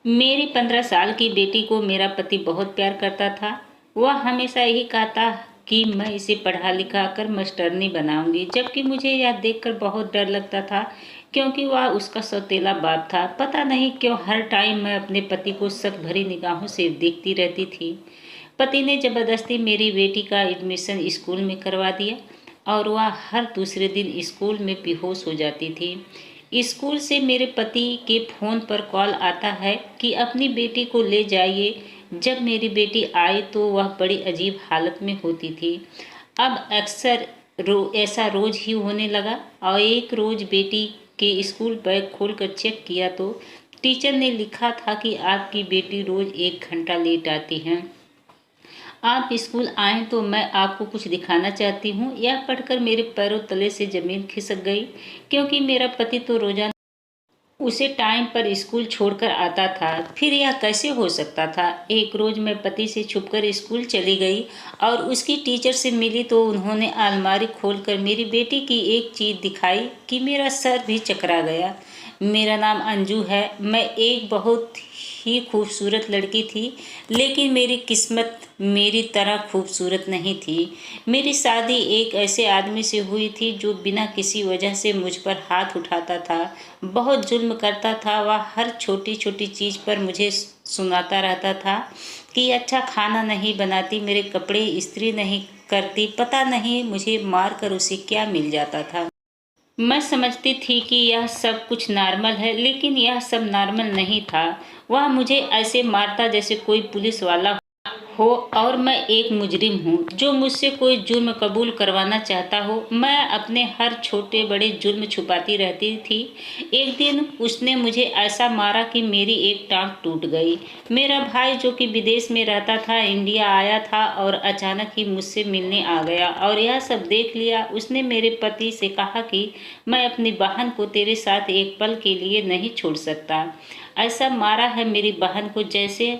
मेरी 15 साल की बेटी को मेरा पति बहुत प्यार करता था। वह हमेशा यही कहता कि मैं इसे पढ़ा लिखा कर मास्टरनी बनाऊंगी, जबकि मुझे यह देखकर बहुत डर लगता था क्योंकि वह उसका सौतेला बाप था। पता नहीं क्यों हर टाइम मैं अपने पति को शक भरी निगाहों से देखती रहती थी। पति ने जबरदस्ती मेरी बेटी का एडमिशन स्कूल में करवा दिया और वह हर दूसरे दिन स्कूल में बेहोश हो जाती थी। स्कूल से मेरे पति के फ़ोन पर कॉल आता है कि अपनी बेटी को ले जाइए। जब मेरी बेटी आई तो वह बड़ी अजीब हालत में होती थी। अब अक्सर ऐसा रोज ही होने लगा और एक रोज बेटी के स्कूल बैग खोलकर चेक किया तो टीचर ने लिखा था कि आपकी बेटी रोज 1 घंटा लेट आती है। आप स्कूल आएं तो मैं आपको कुछ दिखाना चाहती हूँ। यह पढ़कर मेरे पैरों तले से जमीन खिसक गई, क्योंकि मेरा पति तो रोजाना उसे टाइम पर स्कूल छोड़कर आता था। फिर यह कैसे हो सकता था? एक रोज मैं पति से छुपकर स्कूल चली गई और उसकी टीचर से मिली तो उन्होंने अलमारी खोलकर मेरी बेटी की एक चीज दिखाई कि मेरा सर भी चकरा गया। मेरा नाम अंजू है। मैं एक बहुत ही खूबसूरत लड़की थी, लेकिन मेरी किस्मत मेरी तरह खूबसूरत नहीं थी। मेरी शादी एक ऐसे आदमी से हुई थी जो बिना किसी वजह से मुझ पर हाथ उठाता था, बहुत जुल्म करता था। वह हर छोटी छोटी चीज़ पर मुझे सुनाता रहता था कि अच्छा खाना नहीं बनाती, मेरे कपड़े इस्त्री नहीं करती। पता नहीं मुझे मार कर उसे क्या मिल जाता था। मैं समझती थी कि यह सब कुछ नॉर्मल है, लेकिन यह सब नॉर्मल नहीं था। वह मुझे ऐसे मारता जैसे कोई पुलिस वाला हो और मैं एक मुजरिम हूँ जो मुझसे कोई जुर्म कबूल करवाना चाहता हो। मैं अपने हर छोटे बड़े जुर्म छुपाती रहती थी। एक दिन उसने मुझे ऐसा मारा कि मेरी एक टांग टूट गई। मेरा भाई जो कि विदेश में रहता था, इंडिया आया था और अचानक ही मुझसे मिलने आ गया और यह सब देख लिया। उसने मेरे पति से कहा कि मैं अपनी बहन को तेरे साथ एक पल के लिए नहीं छोड़ सकता। ऐसा मारा है मेरी बहन को जैसे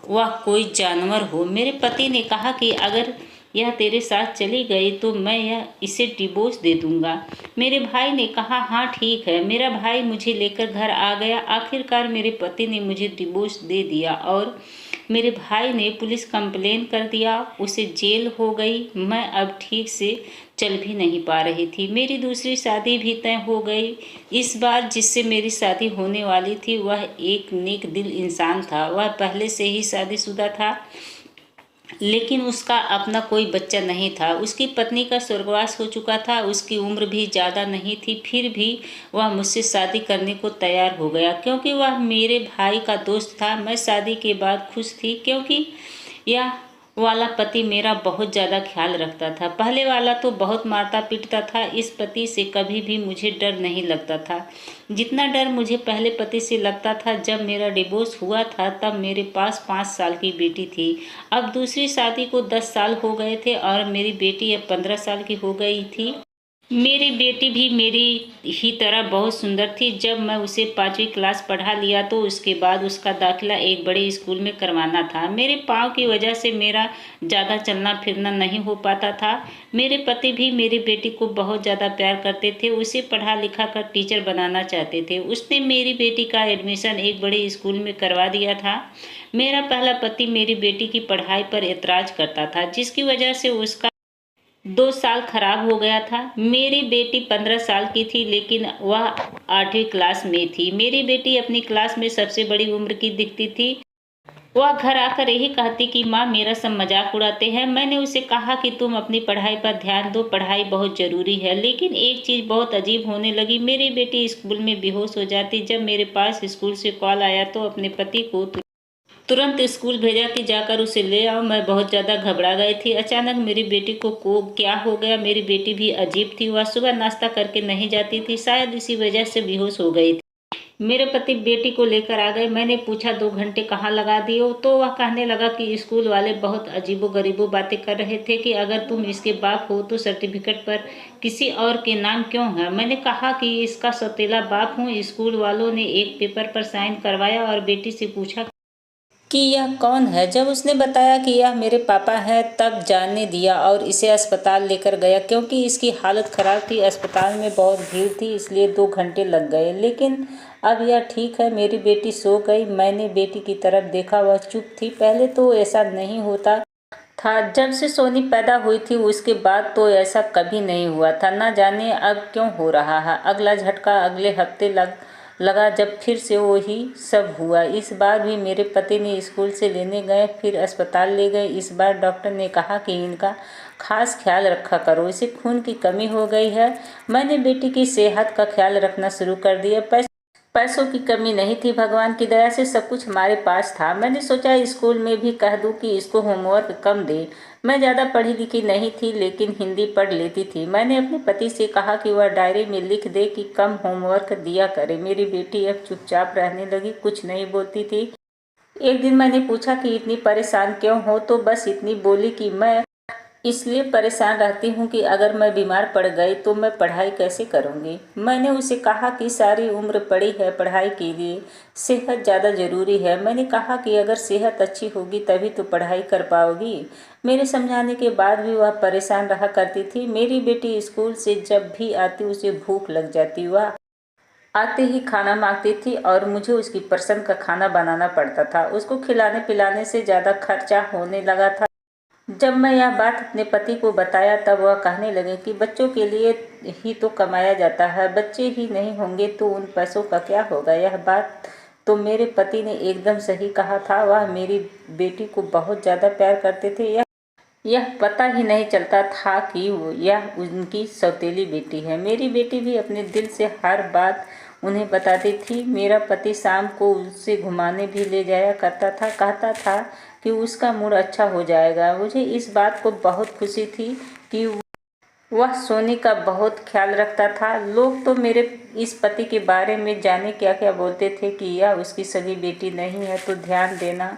वह कोई जानवर हो। मेरे पति ने कहा कि अगर यह तेरे साथ चली गई तो मैं इसे डिवोर्स दे दूंगा। मेरे भाई ने कहा हाँ ठीक है। मेरा भाई मुझे लेकर घर आ गया। आखिरकार मेरे पति ने मुझे डिवोर्स दे दिया और मेरे भाई ने पुलिस कंप्लेन कर दिया। उसे जेल हो गई। मैं अब ठीक से चल भी नहीं पा रही थी। मेरी दूसरी शादी भी तय हो गई। इस बार जिससे मेरी शादी होने वाली थी वह एक नेक दिल इंसान था। वह पहले से ही शादीशुदा था, लेकिन उसका अपना कोई बच्चा नहीं था। उसकी पत्नी का स्वर्गवास हो चुका था। उसकी उम्र भी ज़्यादा नहीं थी, फिर भी वह मुझसे शादी करने को तैयार हो गया क्योंकि वह मेरे भाई का दोस्त था। मैं शादी के बाद खुश थी क्योंकि यह वाला पति मेरा बहुत ज़्यादा ख्याल रखता था। पहले वाला तो बहुत मारता पीटता था। इस पति से कभी भी मुझे डर नहीं लगता था जितना डर मुझे पहले पति से लगता था। जब मेरा डिवोर्स हुआ था तब मेरे पास 5 साल की बेटी थी। अब दूसरी शादी को 10 साल हो गए थे और मेरी बेटी अब 15 साल की हो गई थी। मेरी बेटी भी मेरी ही तरह बहुत सुंदर थी। जब मैं उसे 5वीं क्लास पढ़ा लिया तो उसके बाद उसका दाखिला एक बड़े स्कूल में करवाना था। मेरे पाँव की वजह से मेरा ज़्यादा चलना फिरना नहीं हो पाता था। मेरे पति भी मेरी बेटी को बहुत ज़्यादा प्यार करते थे। उसे पढ़ा लिखा कर टीचर बनाना चाहते थे। उसने मेरी बेटी का एडमिशन एक बड़े स्कूल में करवा दिया था। मेरा पहला पति मेरी बेटी की पढ़ाई पर एतराज़ करता था, जिसकी वजह से उसका 2 साल खराब हो गया था। मेरी बेटी 15 साल की थी, लेकिन वह 8वीं क्लास में थी। मेरी बेटी अपनी क्लास में सबसे बड़ी उम्र की दिखती थी। वह घर आकर यही कहती कि माँ मेरा सब मजाक उड़ाते हैं। मैंने उसे कहा कि तुम अपनी पढ़ाई पर ध्यान दो, पढ़ाई बहुत जरूरी है। लेकिन एक चीज बहुत अजीब होने लगी। मेरी बेटी स्कूल में बेहोश हो जाती। जब मेरे पास स्कूल से कॉल आया तो अपने पति को तुरंत स्कूल भेजा कि जाकर उसे ले आओ। मैं बहुत ज़्यादा घबरा गई थी। अचानक मेरी बेटी को क्या हो गया? मेरी बेटी भी अजीब थी। वह सुबह नाश्ता करके नहीं जाती थी, शायद इसी वजह से बेहोश हो गई थी। मेरे पति बेटी को लेकर आ गए। मैंने पूछा 2 घंटे कहाँ लगा दिए हो? तो वह कहने लगा कि स्कूल वाले बहुत अजीबो गरीबो बातें कर रहे थे कि अगर तुम इसके बाप हो तो सर्टिफिकेट पर किसी और के नाम क्यों है। मैंने कहा कि इसका सौतेला बाप हूँ। स्कूल वालों ने एक पेपर पर साइन करवाया और बेटी से पूछा कि यह कौन है। जब उसने बताया कि यह मेरे पापा हैं तब जाने दिया और इसे अस्पताल लेकर गया। क्योंकि इसकी हालत खराब थी, अस्पताल में बहुत भीड़ थी, इसलिए 2 घंटे लग गए। लेकिन अब यह ठीक है। मेरी बेटी सो गई। मैंने बेटी की तरफ देखा, वह चुप थी। पहले तो ऐसा नहीं होता था। जब से सोनी पैदा हुई थी उसके बाद तो ऐसा कभी नहीं हुआ था। ना जाने अब क्यों हो रहा है। अगला झटका अगले हफ्ते लगा जब फिर से वही सब हुआ। इस बार भी मेरे पति ने स्कूल से लेने गए, फिर अस्पताल ले गए। इस बार डॉक्टर ने कहा कि इनका खास ख्याल रखा करो, इसे खून की कमी हो गई है। मैंने बेटी की सेहत का ख्याल रखना शुरू कर दिया। पैसों की कमी नहीं थी, भगवान की दया से सब कुछ हमारे पास था। मैंने सोचा स्कूल में भी कह दूं कि इसको होमवर्क कम दे। मैं ज़्यादा पढ़ी लिखी नहीं थी, लेकिन हिंदी पढ़ लेती थी। मैंने अपने पति से कहा कि वह डायरी में लिख दे कि कम होमवर्क दिया करे। मेरी बेटी अब चुपचाप रहने लगी, कुछ नहीं बोलती थी। एक दिन मैंने पूछा कि इतनी परेशान क्यों हो, तो बस इतनी बोली कि मैं इसलिए परेशान रहती हूँ कि अगर मैं बीमार पड़ गई तो मैं पढ़ाई कैसे करूँगी। मैंने उसे कहा कि सारी उम्र पड़ी है पढ़ाई के लिए, सेहत ज़्यादा ज़रूरी है। मैंने कहा कि अगर सेहत अच्छी होगी तभी तो पढ़ाई कर पाओगी। मेरे समझाने के बाद भी वह परेशान रहा करती थी। मेरी बेटी स्कूल से जब भी आती उसे भूख लग जाती। वह आते ही खाना मांगती थी और मुझे उसकी पसंद का खाना बनाना पड़ता था। उसको खिलाने पिलाने से ज़्यादा खर्चा होने लगा था। जब मैं यह बात अपने पति को बताया तब वह कहने लगे कि बच्चों के लिए ही तो कमाया जाता है, बच्चे ही नहीं होंगे तो उन पैसों का क्या होगा। यह बात तो मेरे पति ने एकदम सही कहा था। वह मेरी बेटी को बहुत ज़्यादा प्यार करते थे। यह पता ही नहीं चलता था कि यह उनकी सौतेली बेटी है। मेरी बेटी भी अपने दिल से हर बात उन्हें बताती थी। मेरा पति शाम को उसे घुमाने भी ले जाया करता था, कहता था कि उसका मूड अच्छा हो जाएगा। मुझे इस बात को बहुत खुशी थी कि वह सोनी का बहुत ख्याल रखता था। लोग तो मेरे इस पति के बारे में जाने क्या क्या बोलते थे कि यह उसकी सगी बेटी नहीं है तो ध्यान देना।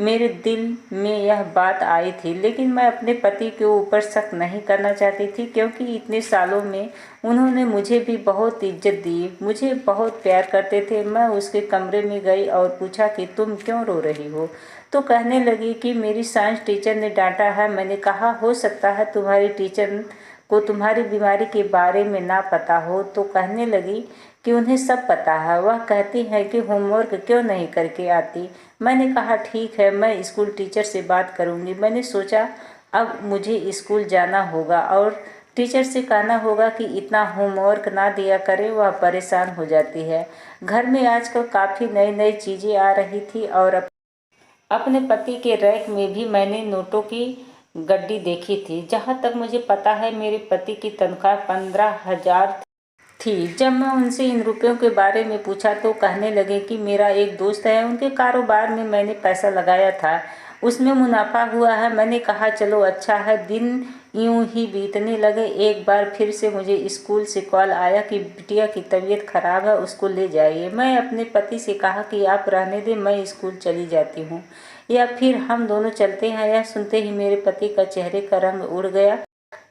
मेरे दिल में यह बात आई थी, लेकिन मैं अपने पति के ऊपर शक नहीं करना चाहती थी, क्योंकि इतने सालों में उन्होंने मुझे भी बहुत इज्जत दी, मुझे बहुत प्यार करते थे। मैं उसके कमरे में गई और पूछा कि तुम क्यों रो रही हो, तो कहने लगी कि मेरी साइंस टीचर ने डांटा है। मैंने कहा हो सकता है तुम्हारी टीचर को तुम्हारी बीमारी के बारे में ना पता हो, तो कहने लगी कि उन्हें सब पता है। वह कहती है कि होमवर्क क्यों नहीं करके आती। मैंने कहा ठीक है, मैं स्कूल टीचर से बात करूंगी। मैंने सोचा अब मुझे स्कूल जाना होगा और टीचर से कहना होगा कि इतना होमवर्क ना दिया करे, वह परेशान हो जाती है। घर में आजकल काफ़ी नई नई चीज़ें आ रही थी और अपने पति के रैक में भी मैंने नोटों की गड्डी देखी थी। जहाँ तक मुझे पता है मेरे पति की तनख्वाह 15,000 थी। जब मैं उनसे इन रुपयों के बारे में पूछा तो कहने लगे कि मेरा एक दोस्त है, उनके कारोबार में मैंने पैसा लगाया था, उसमें मुनाफा हुआ है। मैंने कहा चलो अच्छा है। दिन यूं ही बीतने लगे। एक बार फिर से मुझे स्कूल से कॉल आया कि बिटिया की तबीयत खराब है, उसको ले जाइए। मैं अपने पति से कहा कि आप रहने दें, मैं स्कूल चली जाती हूँ या फिर हम दोनों चलते हैं। यह सुनते ही मेरे पति का चेहरे का रंग उड़ गया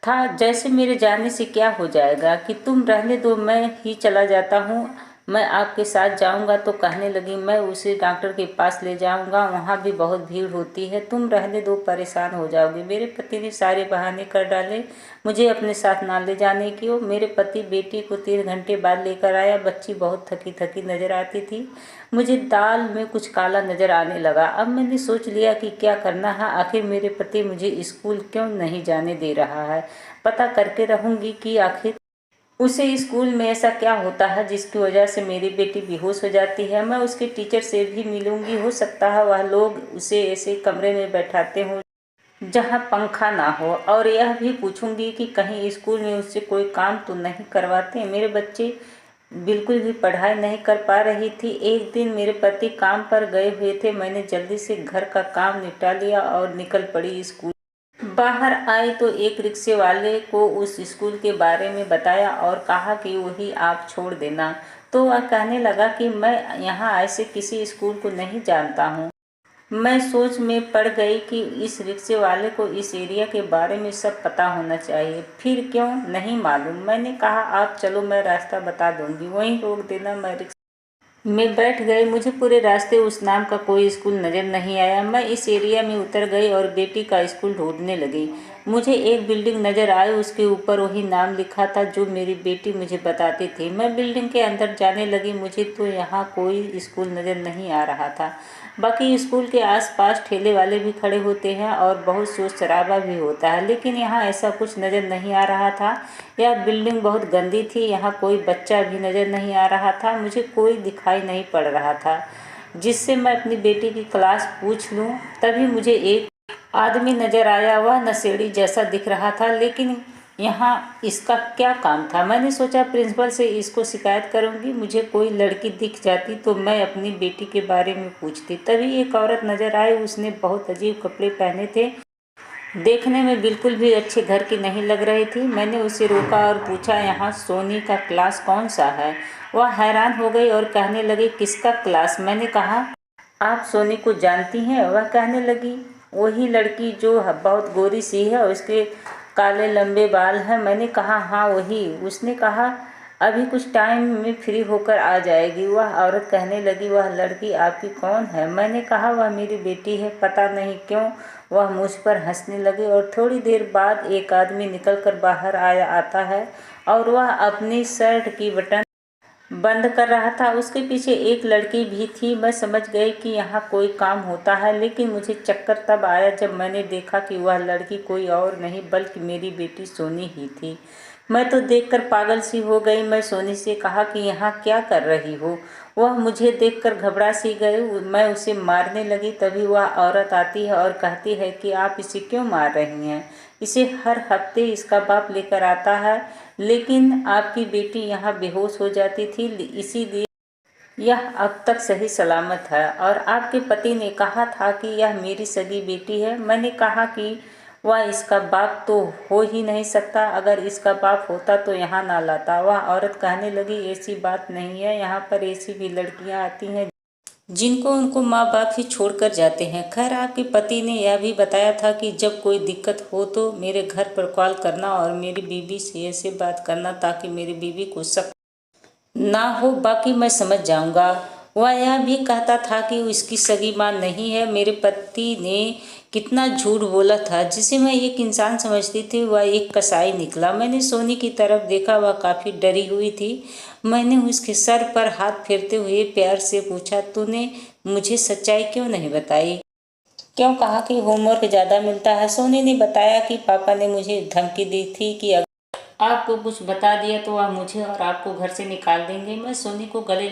था, जैसे मेरे जाने से क्या हो जाएगा, कि तुम रहने दो, मैं ही चला जाता हूँ, मैं आपके साथ जाऊंगा। तो कहने लगी मैं उसे डॉक्टर के पास ले जाऊंगा, वहाँ भी बहुत भीड़ होती है, तुम रहने दो, परेशान हो जाओगे। मेरे पति ने सारे बहाने कर डाले मुझे अपने साथ ना ले जाने की। मेरे पति बेटी को 3 घंटे बाद लेकर आया। बच्ची बहुत थकी थकी नजर आती थी। मुझे दाल में कुछ काला नजर आने लगा। अब मैंने सोच लिया कि क्या करना है। आखिर मेरे पति मुझे स्कूल क्यों नहीं जाने दे रहा है। पता करके रहूंगी कि आखिर उसे स्कूल में ऐसा क्या होता है जिसकी वजह से मेरी बेटी बेहोश हो जाती है। मैं उसके टीचर से भी मिलूंगी। हो सकता है वह लोग उसे ऐसे कमरे में बैठाते हों जहाँ पंखा ना हो, और यह भी पूछूंगी कि कहीं स्कूल में उससे कोई काम तो नहीं करवाते। मेरे बच्चे बिल्कुल भी पढ़ाई नहीं कर पा रही थी। एक दिन मेरे पति काम पर गए हुए थे। मैंने जल्दी से घर का काम निपटा लिया और निकल पड़ी स्कूल। बाहर आई तो एक रिक्शे वाले को उस स्कूल के बारे में बताया और कहा कि वही आप छोड़ देना। तो वह कहने लगा कि मैं यहाँ ऐसे किसी स्कूल को नहीं जानता हूँ। मैं सोच में पड़ गई कि इस रिक्शे वाले को इस एरिया के बारे में सब पता होना चाहिए। फिर क्यों नहीं मालूम। मैंने कहा आप चलो, मैं रास्ता बता दूंगी, वहीं रोक देना। मैं बैठ गई। मुझे पूरे रास्ते उस नाम का कोई स्कूल नज़र नहीं आया। मैं इस एरिया में उतर गई और बेटी का स्कूल ढूंढने लगी। मुझे एक बिल्डिंग नज़र आई, उसके ऊपर वही नाम लिखा था जो मेरी बेटी मुझे बताती थी। मैं बिल्डिंग के अंदर जाने लगी। मुझे तो यहाँ कोई स्कूल नज़र नहीं आ रहा था। बाकी स्कूल के आसपास ठेले वाले भी खड़े होते हैं और बहुत शोर शराबा भी होता है, लेकिन यहाँ ऐसा कुछ नज़र नहीं आ रहा था। यह बिल्डिंग बहुत गंदी थी। यहाँ कोई बच्चा भी नज़र नहीं आ रहा था। मुझे कोई दिखाई नहीं पड़ रहा था जिससे मैं अपनी बेटी की क्लास पूछ लूँ। तभी मुझे एक आदमी नजर आया। वह नशेड़ी जैसा दिख रहा था, लेकिन यहाँ इसका क्या काम था। मैंने सोचा प्रिंसिपल से इसको शिकायत करूँगी। मुझे कोई लड़की दिख जाती तो मैं अपनी बेटी के बारे में पूछती। तभी एक औरत नजर आई। उसने बहुत अजीब कपड़े पहने थे, देखने में बिल्कुल भी अच्छे घर की नहीं लग रही थी। मैंने उसे रोका और पूछा, यहाँ सोनी का क्लास कौन सा है। वह हैरान हो गई और कहने लगी, किसका क्लास। मैंने कहा, आप सोनी को जानती हैं। वह कहने लगी, वही लड़की जो बहुत गोरी सी है, उसके काले लंबे बाल हैं। मैंने कहा, हाँ वही। उसने कहा, अभी कुछ टाइम में फ्री होकर आ जाएगी। वह औरत कहने लगी, वह लड़की आपकी कौन है। मैंने कहा, वह मेरी बेटी है। पता नहीं क्यों वह मुझ पर हंसने लगी और थोड़ी देर बाद एक आदमी निकलकर बाहर आता है और वह अपनी शर्ट की बटन बंद कर रहा था। उसके पीछे एक लड़की भी थी। मैं समझ गई कि यहाँ कोई काम होता है, लेकिन मुझे चक्कर तब आया जब मैंने देखा कि वह लड़की कोई और नहीं बल्कि मेरी बेटी सोनी ही थी। मैं तो देखकर पागल सी हो गई। मैं सोनी से कहा कि यहाँ क्या कर रही हो। वह मुझे देखकर घबरा सी गई। मैं उसे मारने लगी। तभी वह औरत आती है और कहती है कि आप इसे क्यों मार रही हैं। इसे हर हफ्ते इसका बाप लेकर आता है, लेकिन आपकी बेटी यहाँ बेहोश हो जाती थी, इसीलिए यह अब तक सही सलामत है। और आपके पति ने कहा था कि यह मेरी सगी बेटी है। मैंने कहा कि वह इसका बाप तो हो ही नहीं सकता। अगर इसका बाप होता तो यहाँ ना लाता। वह औरत कहने लगी, ऐसी बात नहीं है। यहाँ पर ऐसी भी लड़कियाँ आती हैं जिनको उनको माँ बाप ही छोड़कर जाते हैं। खैर, आपके पति ने यह भी बताया था कि जब कोई दिक्कत हो तो मेरे घर पर कॉल करना और मेरी बीवी से ऐसे बात करना ताकि मेरी बीवी को शक ना हो। बाकी मैं समझ जाऊंगा। वह यह भी कहता था कि उसकी सगी माँ नहीं है। मेरे पति ने कितना झूठ बोला था। जिसे मैं एक इंसान समझती थी वह एक कसाई निकला। मैंने सोनी की तरफ देखा। वह काफ़ी डरी हुई थी। मैंने उसके सर पर हाथ फेरते हुए प्यार से पूछा, तूने मुझे सच्चाई क्यों नहीं बताई। क्यों कहा कि होमवर्क ज़्यादा मिलता है। सोनी ने बताया कि पापा ने मुझे धमकी दी थी कि आपको कुछ बता दिया तो वह मुझे और आपको घर से निकाल देंगे। मैं सोनी को गले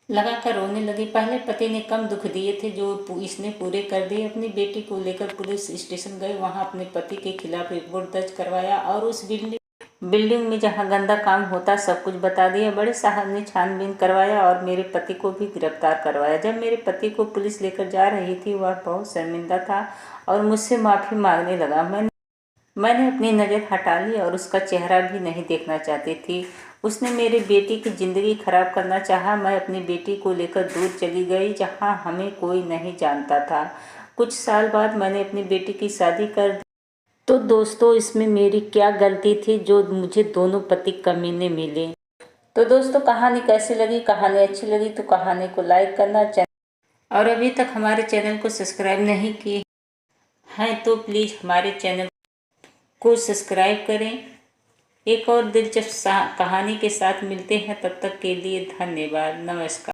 लगाकर रोने लगी। पहले पति ने कम दुख दिए थे जो इसने पूरे कर दिए। अपनी बेटी को लेकर पुलिस स्टेशन गए। वहां अपने पति के खिलाफ रिपोर्ट दर्ज करवाया और उस बिल्डिंग में जहां गंदा काम होता सब कुछ बता दिया। बड़े साहब ने छानबीन करवाया और मेरे पति को भी गिरफ्तार करवाया। जब मेरे पति को पुलिस लेकर जा रही थी वह बहुत शर्मिंदा था और मुझसे माफ़ी मांगने लगा। मैंने अपनी नज़र हटा ली और उसका चेहरा भी नहीं देखना चाहती थी। उसने मेरी बेटी की ज़िंदगी खराब करना चाहा। मैं अपनी बेटी को लेकर दूर चली गई जहां हमें कोई नहीं जानता था। कुछ साल बाद मैंने अपनी बेटी की शादी कर दी। तो दोस्तों, इसमें मेरी क्या गलती थी जो मुझे दोनों पति कमीने मिले। तो दोस्तों, कहानी कैसी लगी। कहानी अच्छी लगी तो कहानी को लाइक करना, और अभी तक हमारे चैनल को सब्सक्राइब नहीं किए हैं तो प्लीज़ हमारे चैनल को सब्सक्राइब करें। एक और दिलचस्प कहानी के साथ मिलते हैं। तब तक के लिए धन्यवाद। नमस्कार।